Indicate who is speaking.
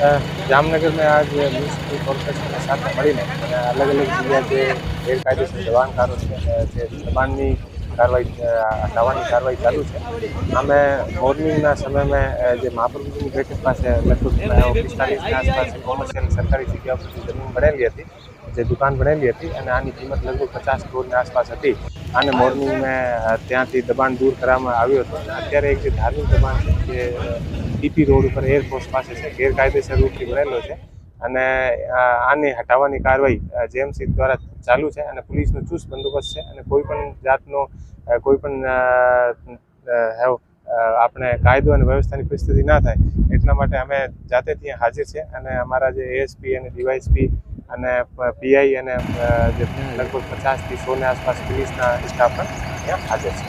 Speaker 1: जामनगर में आज municipal corporation के साथ મળીને અને અલગ અલગ જગ્યા જે ગેરકાયદેસર દબાણકારો છે જે દબાણની કાર્યવાહી હટાવવાની કાર્યવાહી ચાલુ છે। અમે મોર્નિંગના સમયમાં જે મહાપ્રભુજીની બેઠક પાસે લગભગ 45 આસપાસ કોમર્શિયલ સરકારી જગ્યા પર જમીન બનેલી હતી, જે દુકાન બનેલી હતી અને આની કિંમત લગભગ 50 કરોડની આસપાસ હતી। આને મોર્નિંગમાં ત્યાંથી દબાણ દૂર કરવામાં આવ્યું હતું। અત્યારે એક જે ધાર્મિક દબાણ છે જે ટીપી રોડ ઉપર એરફોર્સ પાસે છે, ગેરકાયદેસર રૂપથી બનેલો છે અને આને હટાવવાની કાર્યવાહી જેએમસી દ્વારા ચાલુ છે અને પોલીસનો ચુસ્ત બંદોબસ્ત છે અને કોઈ પણ જાતનો કોઈ પણ આપણે કાયદો અને વ્યવસ્થાની પરિસ્થિતિ ના થાય એટલા માટે અમે જાતે ત્યાં હાજર છે અને અમારા જે એએસપી અને ડીવાયએસપી અને પીઆઈ અને જે લગભગ 50 થી 100 આસપાસ પોલીસના સ્ટાફ પણ ત્યાં હાજર છે।